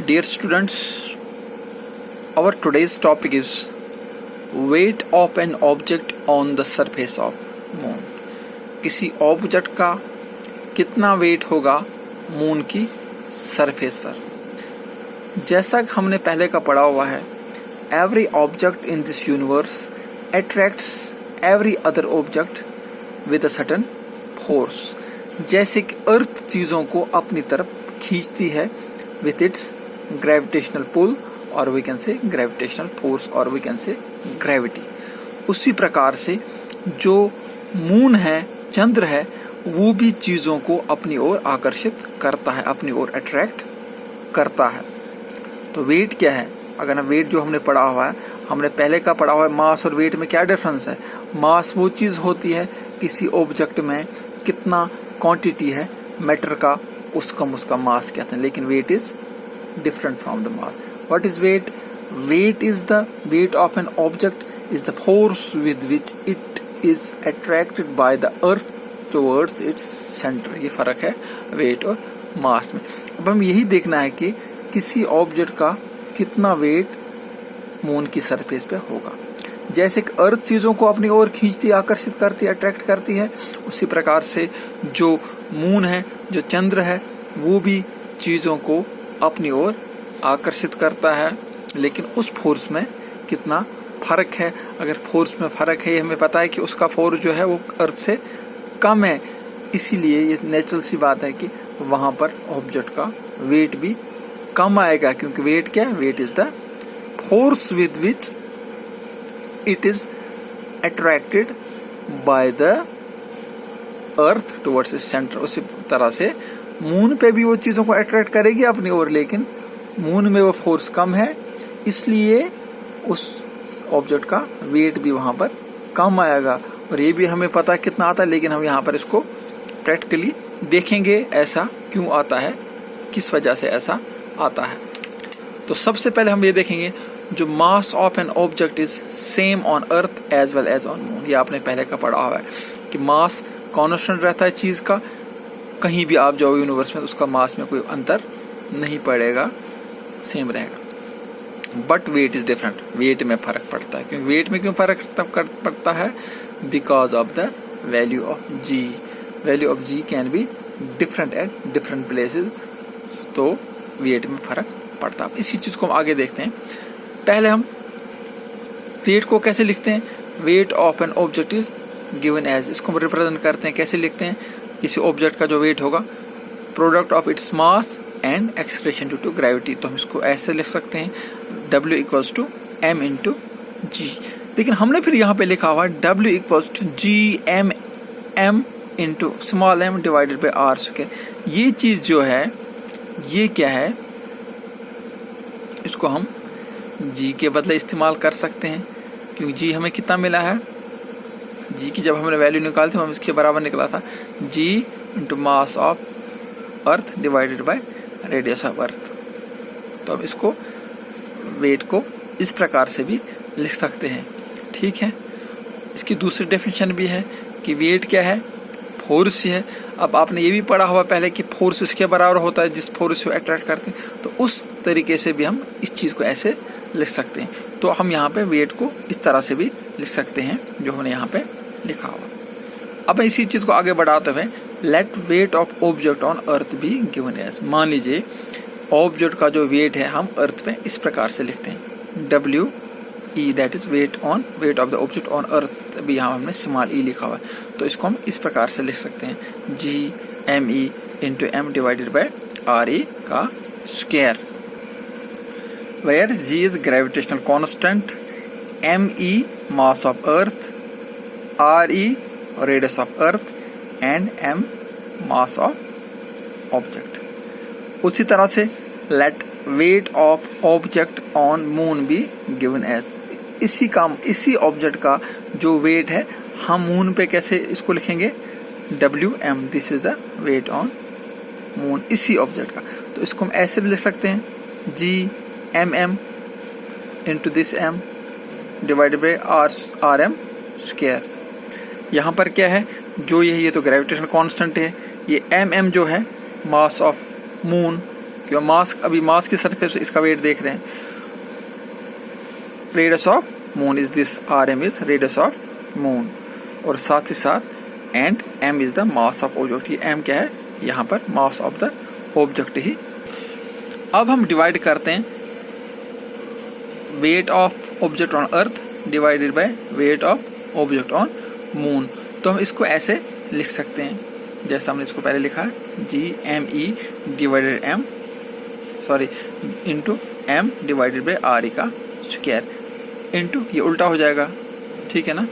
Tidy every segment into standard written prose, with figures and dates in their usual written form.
Dear students, our today's topic is weight of an object on the surface of moon. किसी object का कितना wait होगा moon की surface पर। जैसा कि हमने पहले का पढ़ा हुआ है, every object in this universe attracts every other object with a certain force. जैसे कि अर्थ चीजों को अपनी तरफ खींचती है with its gravitational pull, और we can say gravitational force, और we can say gravity. उसी प्रकार से जो मून है, चंद्र है, वो भी चीजों को अपनी ओर आकर्षित करता है, अपनी ओर अट्रैक्ट करता है। तो वेट क्या है? अगर हम वेट जो हमने पढ़ा हुआ है, हमने पहले का पढ़ा हुआ है, मास और वेट में क्या डिफरेंस है? मास वो चीज होती है किसी ऑब्जेक्ट में कितना क्वांटिटी है मैटर का, उसका मास कहते हैं, लेकिन weight is different from the mass. What is weight? Weight is the weight of an object is the force with which it is attracted by the earth towards its center. ये फर्क है weight और mass में। अब हम यही देखना है कि किसी ऑब्जेक्ट का कितना वेट मून की सरफेस पे होगा। जैसे कि अर्थ चीजों को अपनी ओर खींचती, आकर्षित करती, अट्रैक्ट करती है, उसी प्रकार से जो मून है, जो चंद्र है, वो भी चीजों को अपनी ओर आकर्षित करता है, लेकिन उस फोर्स में कितना फर्क है। अगर फोर्स में फर्क है, हमें पता है कि उसका फोर्स जो है वो अर्थ से कम है, इसीलिए ये नेचुरल सी बात है कि वहां पर ऑब्जेक्ट का वेट भी कम आएगा, क्योंकि वेट क्या है? Weight is the force with which it is attracted by the earth towards its centre. उसी तरह से मून पे भी वो चीजों को अट्रैक्ट करेगी अपनी ओर, लेकिन मून में वो फोर्स कम है, इसलिए उस ऑब्जेक्ट का वेट भी वहां पर कम आएगा। और ये भी हमें पता है कितना आता है, लेकिन हम यहाँ पर इसको प्रैक्टिकली देखेंगे ऐसा क्यों आता है, किस वजह से ऐसा आता है। तो सबसे पहले हम ये देखेंगे जो mass of an object is same on earth as well as on moon. ये आपने पहले का पढ़ा हुआ है कि मास कांस्टेंट रहता है चीज का, कहीं भी आप जाओ यूनिवर्स में, उसका मास में कोई अंतर नहीं पड़ेगा, सेम रहेगा। But weight is different, weight में फर्क पड़ता है। क्योंकि वेट में क्यों फर्क पड़ता है? Because of the value of G. Value of G can be different at different places, तो वेट में फर्क पड़ता है। इसी चीज को हम आगे देखते हैं। पहले हम वेट को कैसे लिखते हैं? Weight of an object is given as, इसको हम रिप्रेजेंट करते हैं, कैसे लिखते हैं? किसी ऑब्जेक्ट का जो वेट होगा, product of its mass and acceleration due to gravity. तो हम इसको ऐसे लिख सकते हैं, W equals to M into g. लेकिन हमने फिर यहाँ पे लिखा हुआ W equals to GM into small m divided by R square. ये चीज जो है, ये क्या है? इसको हम G के बदले इस्तेमाल कर सकते हैं, क्योंकि G हमें कितना मिला है? जी की जब हमने वैल्यू निकाली थी, हम इसके बराबर निकला था g into mass of earth divided by radius of earth. तो अब इसको वेट को इस प्रकार से भी लिख सकते हैं, ठीक है। इसकी दूसरी डेफिनेशन भी है कि वेट क्या है? फोर्स है। अब आपने ये भी पढ़ा हुआ पहले कि फोर्स इसके बराबर होता है जिस फोर्स को अट्रैक्ट करते हैं, तो उस तरीके से भी हम इस चीज को ऐसे लिख सकते हैं। तो हम यहाँ पे वेट को इस तरह से भी लिख सकते हैं जो हमने यहाँ पे लिखा हुआ। अब इसी चीज को आगे बढ़ाते हुए let weight of object on earth भी गिवन एज। मान लीजिए ऑब्जेक्ट का जो वेट है हम अर्थ पे इस प्रकार से लिखते हैं, W E, that is wait of the object on earth, भी यहाँ हमने स्मॉल e लिखा हुआ है। तो इसको हम इस प्रकार से लिख सकते हैं, GME into M divided by RE का square, where G is gravitational constant, ME mass of earth, RE radius of earth and M mass of object. उसी तरह से let weight of object on moon be given as. इसी object का जो wait है हम moon पे कैसे इसको लिखेंगे? WM, this is the weight on moon, इसी ऑब्जेक्ट का। तो इसको हम ऐसे भी लिख सकते हैं, GMM into this M divided by RM square. यहाँ पर क्या है? जो ये तो ग्रेविटेशनल कांस्टेंट है, ये MM जो है मास ऑफ मून, क्यों मास, अभी मास की सरफेस इसका वेट देख रहे हैं। Radius of moon is this, RM is radius of moon, और साथ ही साथ and M is the mass of object. ये M क्या है यहाँ पर, मास ऑफ द ऑब्जेक्ट ही। अब हम डिवाइड करते हैं weight of object on earth divided by weight of object on moon. तो हम इसको ऐसे लिख सकते हैं जैसा हमने इसको पहले लिखा है, GME divided M, sorry into M divided by RE का स्क्वायर, इंटू ये उल्टा हो जाएगा, ठीक है ना।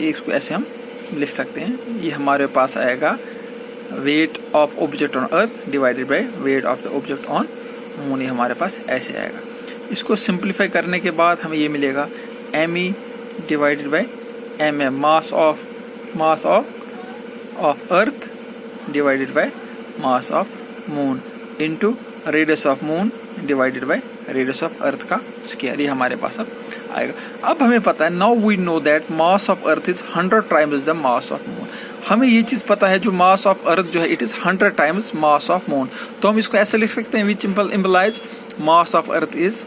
इसको ऐसे हम लिख सकते हैं, ये हमारे पास आएगा wait of object on earth divided by weight of the object on moon, ये हमारे पास ऐसे आएगा। इसको सिंप्लीफाई करने के बाद हमें ये मिलेगा ME divided by MM, mass of earth divided by mass of moon, into radius of moon divided by radius of अर्थ का स्क्वायर, ये हमारे पास अब आएगा। अब हमें पता है, now we know that mass of earth is 100 times the mass of moon. हमें ये चीज पता है जो मास ऑफ अर्थ जो है it is 100 times mass of moon. तो हम इसको ऐसे लिख सकते हैं, which implies mass of earth is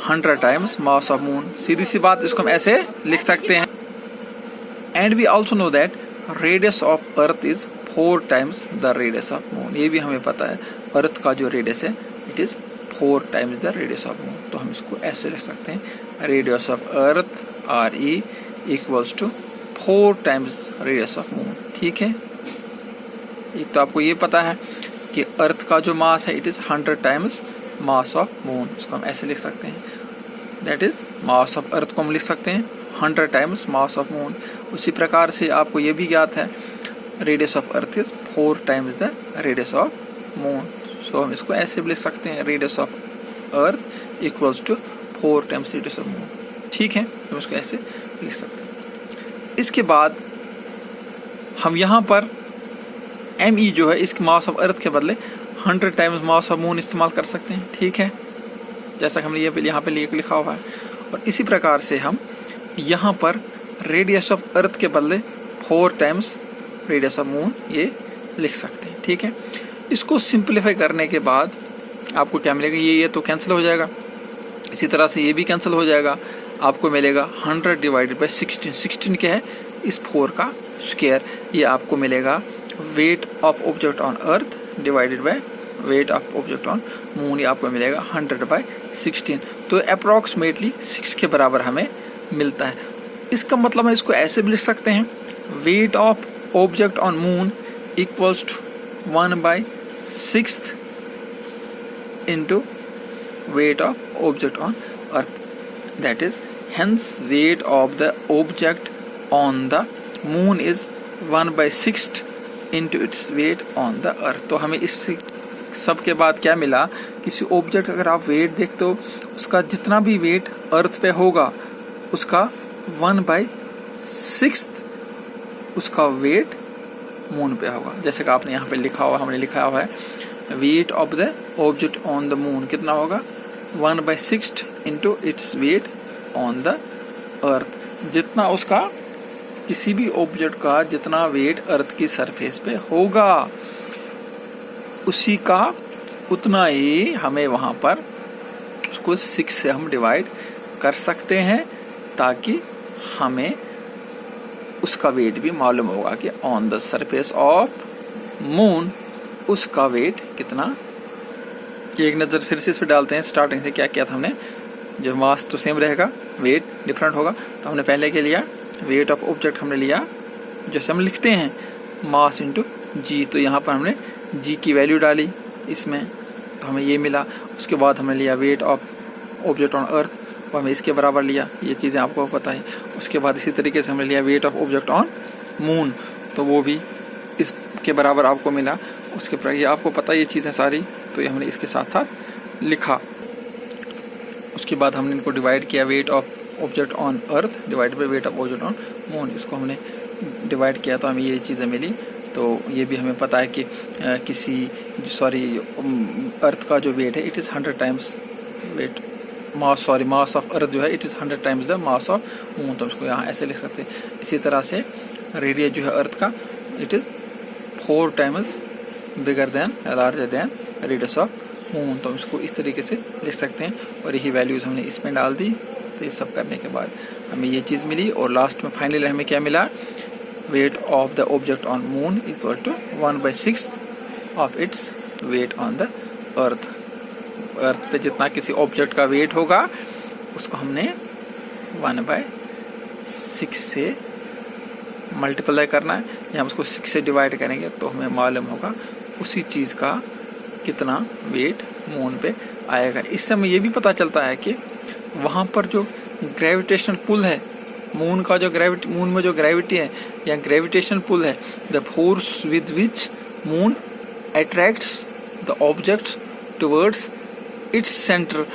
100 times mass of moon. सीधी सी बात, इसको हम ऐसे लिख सकते हैं। And we also know that radius of earth is 4 times the radius of moon. ये भी हमें पता है, अर्थ का जो रेडियस है it is 4 times the radius of moon. तो हम इसको ऐसे लिख सकते हैं, radius of earth RE equals to 4 times radius of moon, ठीक है। एक तो आपको ये पता है कि अर्थ का जो मास है it is 100 times mass of moon, इसको हम ऐसे लिख सकते हैं, दैट इज मास ऑफ अर्थ को हम लिख सकते हैं 100 टाइम्स मास ऑफ मून। उसी प्रकार से आपको ये भी ज्ञात है radius of earth is 4 times the radius of moon. So हम इसको ऐसे भी लिख सकते हैं, radius of earth equals to 4 times radius of moon, ठीक है। हम इसको ऐसे लिख सकते हैं। इसके बाद हम यहाँ पर ME जो है इसके मास ऑफ अर्थ के बदले 100 टाइम्स मास ऑफ मून इस्तेमाल कर सकते हैं, ठीक है, जैसा कि हमने यहाँ पे लिखा हुआ है। और इसी प्रकार से हम यहाँ पर रेडियस ऑफ अर्थ के बदले 4 टाइम्स रेडियस ऑफ मून ये लिख सकते हैं, ठीक है। इसको सिंप्लीफाई करने के बाद आपको क्या मिलेगा, ये तो कैंसिल हो जाएगा, इसी तरह से ये भी कैंसिल हो जाएगा। आपको मिलेगा 100 डिवाइडेड बाय 16, 16 क्या है इस 4 का स्क्वायर, ये आपको मिलेगा wait of object on earth divided by weight of object on moon, ये आपको मिलेगा 100 बाय 16। तो अप्रोक्सीमेटली 6 के बराबर हमें मिलता है। इसका मतलब हम इसको ऐसे भी लिख सकते हैं, weight of object on moon equals to 1/6 into weight of object on earth, that is hence weight of the object on the moon is 1/6 into its weight on the earth। तो हमें इस सब के बाद क्या मिला, किसी ऑब्जेक्ट अगर आप वेट देखते हो उसका जितना भी वेट अर्थ पे होगा उसका 1/6 उसका वेट मून पे होगा। जैसे कि आपने यहाँ पे लिखा हुआ, हमने लिखा हुआ है wait of the object on the moon कितना होगा 1/6 into its weight on the अर्थ। जितना उसका किसी भी ऑब्जेक्ट का जितना वेट अर्थ की सरफेस पे होगा उसी का उतना ही हमें वहां पर उसको 6 से हम डिवाइड कर सकते हैं, ताकि हमें उसका वेट भी मालूम होगा कि on the surface of moon उसका वेट कितना। एक नज़र फिर से इस पर डालते हैं, स्टार्टिंग से क्या किया था हमने, जो मास तो सेम रहेगा वेट डिफरेंट होगा। तो हमने पहले के लिया वेट ऑफ ऑब्जेक्ट, हमने लिया जैसे हम लिखते हैं मास इंटू जी, तो यहाँ पर हमने जी की वैल्यू डाली इसमें, तो हमें ये मिला। उसके बाद हमने लिया वेट ऑफ ऑब्जेक्ट ऑन अर्थ, वो हमें इसके बराबर लिया, ये चीज़ें आपको पता है। उसके बाद इसी तरीके से हमने लिया wait of object on moon, तो वो भी इसके बराबर आपको मिला। उसके पर ये आपको पता है ये चीज़ें सारी, तो ये हमने इसके साथ साथ लिखा। उसके बाद हमने इनको डिवाइड किया, wait of object on earth divide by wait of object on moon, इसको हमने डिवाइड किया तो हमें ये चीज़ें मिली। तो ये भी हमें पता है कि अर्थ का जो वेट है it is 100 times weight mass of earth जो है it is 100 times the mass of moon, तो उसको यहाँ ऐसे लिख सकते हैं। इसी तरह से रेडियस जो है अर्थ का it is 4 times bigger than larger than radius of moon. तो हम इसको इस तरीके से लिख सकते हैं और यही वैल्यूज़ हमने इसमें डाल दी। तो ये सब करने के बाद हमें ये चीज़ मिली और लास्ट में फाइनली हमें क्या मिला, weight of the object on moon equal to 1/6 of its weight on the earth. Earth पे जितना किसी ऑब्जेक्ट का वेट होगा उसको हमने 1/6 से मल्टीप्लाई करना है, या हम उसको 6 से डिवाइड करेंगे तो हमें मालूम होगा उसी चीज़ का कितना वेट मून पे आएगा। इससे हमें ये भी पता चलता है कि वहाँ पर जो ग्रेविटेशनल पुल है, मून का जो मून में जो ग्रेविटी है या ग्रेविटेशनल पुल है, the force with which moon attracts the object towards its centre,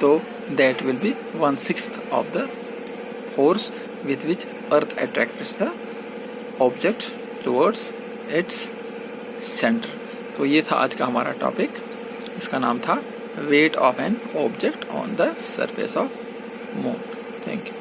तो that will be 1/6 of the force with which earth attracts the object towards its centre. तो ये था आज का हमारा टॉपिक, इसका नाम था wait of an object on the surface of moon. Thank you.